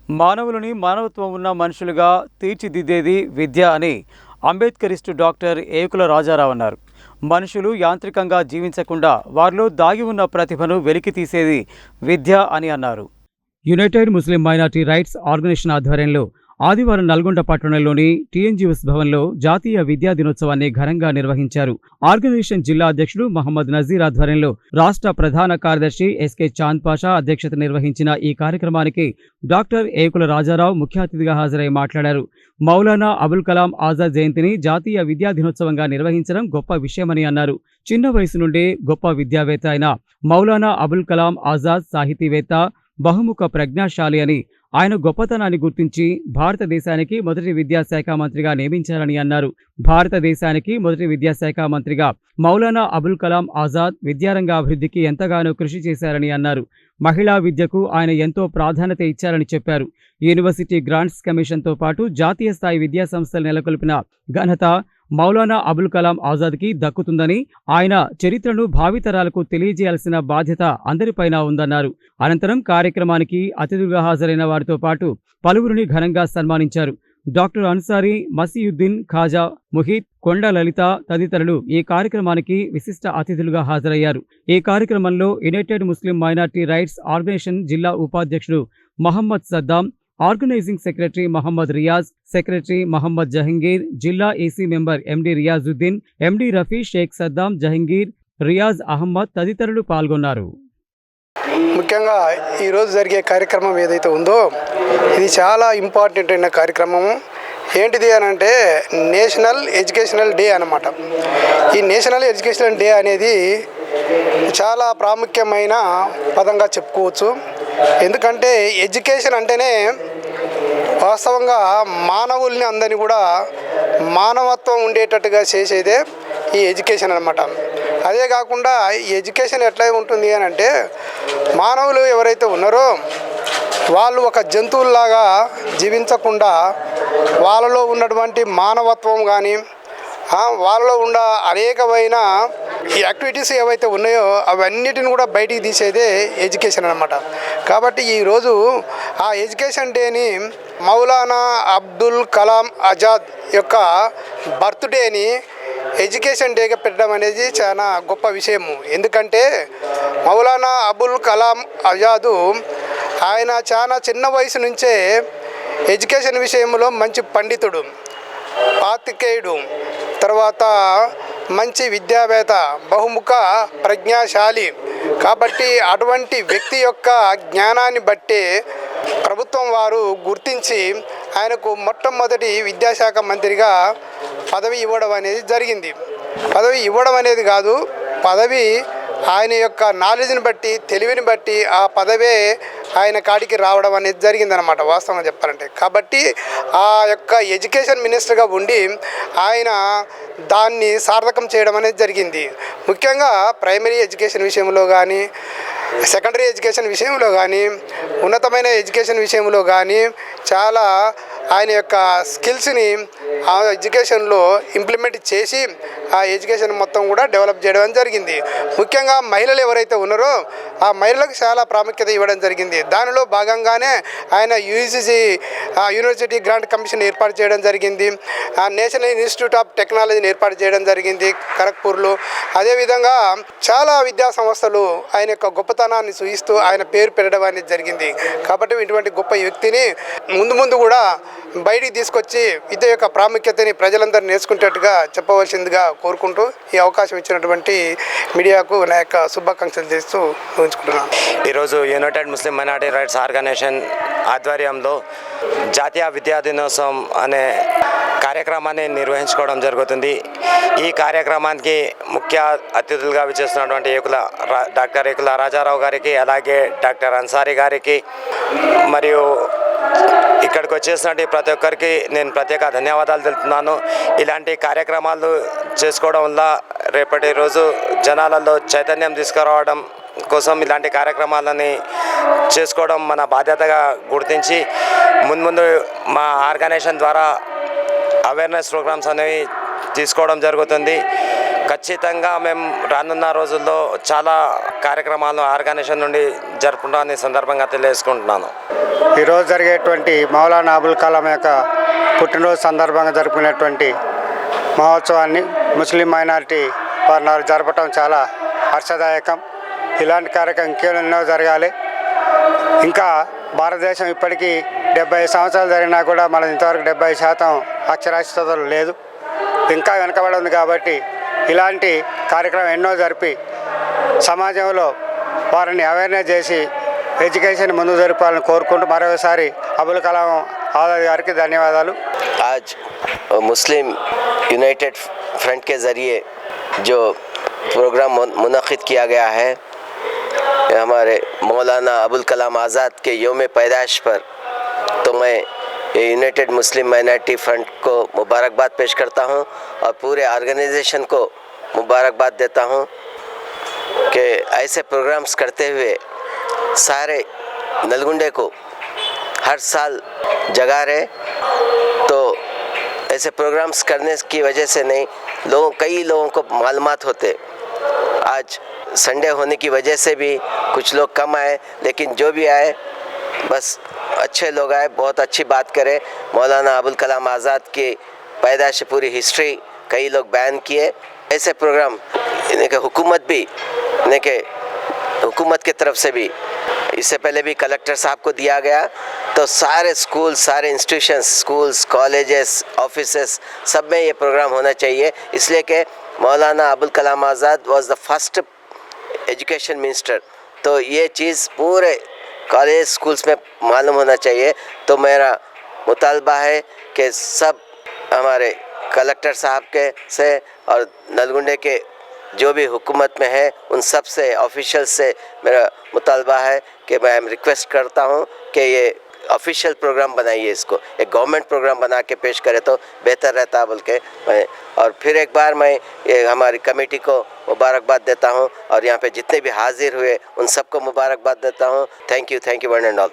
మానవులని మానవత్వం ఉన్న మనుషులుగా తీర్చిదిద్దేది విద్య అని అంబేద్కరిస్టు డాక్టర్ ఏకుల రాజారావు అన్నారు. మనుషులు యాంత్రికంగా జీవించకుండా వారిలో దాగి ఉన్న ప్రతిభను వెలికితీసేది విద్య అని అన్నారు. United Muslim minority rights organisation ఆధ్వర్యంలో ఆదివారం నల్గొండ పట్టణంలోని టీఎన్జీఎస్ భవన్లో జాతీయ విద్యా దినోత్సవాన్ని ఘనంగా నిర్వహించారు. ఆర్గనైజేషన్ జిల్లా అధ్యక్షుడు మహమ్మద్ నజీర్ ఆధ్వర్యంలో రాష్ట్ర ప్రధాన కార్యదర్శి ఎస్కే చాంద్ పాషా అధ్యక్షత నిర్వహించిన ఈ కార్యక్రమానికి డాక్టర్ ఏకుల రాజారావు ముఖ్య అతిథిగా హాజరై మాట్లాడారు. మౌలానా అబుల్ కలాం ఆజాద్ జయంతిని జాతీయ విద్యా దినోత్సవంగా నిర్వహించడం గొప్ప విషయమని అన్నారు. చిన్న వయసు నుండి గొప్ప విద్యావేత్త అయిన మౌలానా అబుల్ కలాం ఆజాద్ సాహితీవేత్త, బహుముఖ ప్రజ్ఞాశాలి అని ఆయన గొప్పతనాన్ని గుర్తించి భారతదేశానికి మొదటి విద్యాశాఖ మంత్రిగా నియమించారని అన్నారు. భారతదేశానికి మొదటి విద్యాశాఖ మంత్రిగా మౌలానా అబుల్ కలాం ఆజాద్ విద్యారంగ అభివృద్ధికి ఎంతగానో కృషి చేశారని అన్నారు. మహిళా విద్యకు ఆయన ఎంతో ప్రాధాన్యత ఇచ్చారని చెప్పారు. యూనివర్సిటీ గ్రాంట్స్ కమిషన్తో పాటు జాతీయ స్థాయి విద్యా సంస్థలు నెలకొల్పిన ఘనత మౌలానా అబుల్ కలాం ఆజాద్కి దక్కుతుందని, ఆయన చరిత్రను భావితరాలకు తెలియజేయాల్సిన బాధ్యత అందరిపైన ఉందన్నారు. అనంతరం కార్యక్రమానికి అతిథులుగా హాజరైన వారితో పాటు పలువురిని ఘనంగా సన్మానించారు. డాక్టర్ అన్సారీ, మసీయుద్దీన్ ఖాజా, ముహిత్, కొండ లలిత తదితరులు ఈ కార్యక్రమానికి విశిష్ట అతిథులుగా హాజరయ్యారు. ఈ కార్యక్రమంలో United Muslim minority rights organization జిల్లా ఉపాధ్యక్షుడు Mohammed Saddam, organizing secretary Mohammed Riyaz, secretary Mohammed Jahangir, జిల్లా AC member MD Riyazuddin, MD Rafi, Sheikh Saddam, Jahangir, Riyaz Ahmed తదితరులు పాల్గొన్నారు. ముఖ్యంగా ఈరోజు జరిగే కార్యక్రమం ఏదైతే ఉందో ఇది చాలా ఇంపార్టెంట్ అయిన కార్యక్రమము. ఏంటిది అని అంటే నేషనల్ ఎడ్యుకేషనల్ డే అన్నమాట. ఈ నేషనల్ ఎడ్యుకేషనల్ డే అనేది చాలా ప్రాముఖ్యమైన పదంగా చెప్పుకోవచ్చు. ఎందుకంటే ఎడ్యుకేషన్ అంటేనే వాస్తవంగా మానవుల్ని అందరినీ కూడా మానవత్వం ఉండేటట్టుగా చేసేదే ఈ ఎడ్యుకేషన్ అన్నమాట. అదే కాకుండా ఈ ఎడ్యుకేషన్ ఎట్లా ఉంటుంది అని అంటే మానవులు ఎవరైతే ఉన్నారో వాళ్ళు ఒక జంతువుల్లాగా జీవించకుండా వాళ్ళలో ఉన్నటువంటి మానవత్వం కానీ వాళ్ళలో ఉన్న అనేకమైన ఈ యాక్టివిటీస్ ఏవైతే ఉన్నాయో అవన్నిటిని కూడా బయటికి తీసేదే ఎడ్యుకేషన్ అన్నమాట. కాబట్టి ఈరోజు ఆ ఎడ్యుకేషన్ డేని మౌలానా అబ్దుల్ కలాం ఆజాద్ యొక్క బర్త్డేని ఎడ్యుకేషన్ డేగా పెట్టడం అనేది చాలా గొప్ప విషయము. ఎందుకంటే మౌలానా అబుల్ కలాం ఆజాద్ ఆయన చాలా చిన్న వయసు నుంచే ఎడ్యుకేషన్ విషయంలో మంచి పండితుడు, పాత్రికేయుడు, తర్వాత మంచి విద్యావేత్త, బహుముఖ ప్రజ్ఞాశాలి. కాబట్టి అటువంటి వ్యక్తి యొక్క జ్ఞానాన్ని బట్టి ప్రభుత్వం వారు గుర్తించి ఆయనకు మొట్టమొదటి విద్యాశాఖ మంత్రిగా పదవి ఇవ్వడం అనేది జరిగింది. పదవి ఇవ్వడం అనేది కాదు, పదవి ఆయన యొక్క నాలెడ్జ్ని బట్టి, తెలివిని బట్టి ఆ పదవే ఆయన కాడికి రావడం అనేది జరిగిందనమాట వాస్తవంగా చెప్పాలంటే. కాబట్టి ఆ యొక్క ఎడ్యుకేషన్ మినిస్టర్గా ఉండి ఆయన దాన్ని సార్థకం చేయడం అనేది జరిగింది. ముఖ్యంగా ప్రైమరీ ఎడ్యుకేషన్ విషయంలో కానీ, సెకండరీ ఎడ్యుకేషన్ విషయంలో కానీ, ఉన్నతమైన ఎడ్యుకేషన్ విషయంలో కానీ చాలా ఆయన యొక్క స్కిల్స్ని ఆ ఎడ్యుకేషన్లో ఇంప్లిమెంట్ చేసి ఆ ఎడ్యుకేషన్ మొత్తం కూడా డెవలప్ చేయడం జరిగింది. ముఖ్యంగా మహిళలు ఎవరైతే ఉన్నారో ఆ మహిళలకు చాలా ప్రాముఖ్యత ఇవ్వడం జరిగింది. దానిలో భాగంగానే ఆయన యూనివర్సిటీ గ్రాంట్ కమిషన్ ఏర్పాటు చేయడం జరిగింది. నేషనల్ ఇన్స్టిట్యూట్ ఆఫ్ టెక్నాలజీని ఏర్పాటు చేయడం జరిగింది ఖరగ్పూర్లో. అదేవిధంగా చాలా విద్యా సంస్థలు ఆయన యొక్క గొప్పతనాన్ని సూచిస్తూ ఆయన పేరు పెట్టడం అనేది జరిగింది. కాబట్టి ఇటువంటి గొప్ప వ్యక్తిని ముందు కూడా బయటికి తీసుకొచ్చి విద్య యొక్క ప్రాముఖ్యతని ప్రజలందరూ నేర్చుకునేటట్టుగా చెప్పవలసిందిగా కోరుకుంటూ ఈ అవకాశం ఇచ్చినటువంటి మీడియాకు నా యొక్క శుభాకాంక్షలు చేస్తూ ఊహించుకుంటున్నాను. ఈరోజు United Muslim minority rights organisation ఆధ్వర్యంలో జాతీయ విద్యా దినోత్సవం అనే కార్యక్రమాన్ని నిర్వహించుకోవడం జరుగుతుంది. ఈ కార్యక్రమానికి ముఖ్య అతిథులుగా విచ్చేస్తున్నటువంటి డాక్టర్ ఏకుల రాజారావు గారికి, అలాగే డాక్టర్ అన్సారీ గారికి మరియు ఇక్కడికి వచ్చేసినటువంటి ప్రతి ఒక్కరికి నేను ప్రత్యేక ధన్యవాదాలు తెలుపుతున్నాను. ఇలాంటి కార్యక్రమాలు చేసుకోవడం వల్ల రేపటి రోజు జనాలలో చైతన్యం తీసుకురావడం కోసం ఇలాంటి కార్యక్రమాలని చేసుకోవడం మన బాధ్యతగా గుర్తించి ముందు మా ఆర్గనైజేషన్ ద్వారా అవేర్నెస్ ప్రోగ్రామ్స్ అనేవి తీసుకోవడం జరుగుతుంది. ఖచ్చితంగా మేము రానున్న రోజుల్లో చాలా కార్యక్రమాలు ఆర్గనైజేషన్ నుండి జరుపుకుంటామని ఈ సందర్భంగా తెలియజేసుకుంటున్నాను. ఈరోజు జరిగేటువంటి మౌలానా అబుల్ కలాం యొక్క పుట్టినరోజు సందర్భంగా జరుపుకునేటువంటి మహోత్సవాన్ని ముస్లిం మైనారిటీ వారు జరపడం చాలా హర్షదాయకం. ఇలాంటి కార్యక్రమం ఇంకెన్నో జరగాలి. ఇంకా భారతదేశం ఇప్పటికీ 70 సంవత్సరాలు జరిగినా కూడా మనం ఇంతవరకు 70% అక్షరాస్యతలు లేదు, ఇంకా వెనకబడి ఉంది. కాబట్టి ఇలాంటి కార్యక్రమం ఎన్నో జరిపి సమాజంలో వారిని అవేర్నెస్ చేసి ఎడ్యుకేషన్ ముందు జరపాలని కోరుకుంటూ మరోసారి అబుల్ కలాం ఆజాద్ గారికి ధన్యవాదాలు. आज मुस्लिम यूनाइटेड फ्रंट के ज़रिए जो प्रोग्राम मुनक़िद किया गया है हमारे मौलाना अबुल कलाम आज़ाद के योम पैदाइश पर, तो मैं ये यूनाइटेड मुस्लिम माइनॉरिटी फ्रंट को मुबारकबाद पेश करता हूँ और पूरे ऑर्गेनाइजेशन को मुबारकबाद देता हूँ कि ऐसे प्रोग्राम्स करते हुए सारे नलगुंडे को हर साल जगा रहे. तो ऐसे प्रोग्राम्स करने की वजह से नहीं, कई लोगों को मालूमात होते. आज संडे होने की वजह से भी कुछ लोग कम आए, लेकिन जो भी आए बस अच्छे लोग आए, बहुत अच्छी बात करें. मौलाना अबुल कलाम आज़ाद की पैदाइश पूरी हिस्ट्री कई लोग बयान किए. ऐसे प्रोग्राम इनके हुकूमत की तरफ से भी इससे पहले भी कलेक्टर साहब को दिया गया. तो सारे स्कूल, सारे इंस्टीट्यूशंस, स्कूल्स, कॉलेजेस, ऑफिसेस सब में ये प्रोग्राम होना चाहिए. इसलिए कि Maulana Abul Kalam Azad was the first education minister. तो ये चीज़ पूरे कॉलेज स्कूल्स में मालूम होना चाहिए. तो मेरा मुतालबा है कि सब हमारे कलेक्टर साहब के से और नलगुंडे के जो भी हुकूमत में है उन सब से, ऑफिशियल से मेरा मुतालबा है कि मैं रिक्वेस्ट करता हूँ कि ये ऑफिशियल प्रोग्राम बनाइए, इसको एक गवर्नमेंट प्रोग्राम बना के पेश करे तो बेहतर रहता बोल के मैं, और फिर एक बार मैं ये हमारी कमेटी को मुबारकबाद देता हूँ और यहाँ पे जितने भी हाजिर हुए उन सबको मुबारकबाद देता हूँ. Thank you one and all.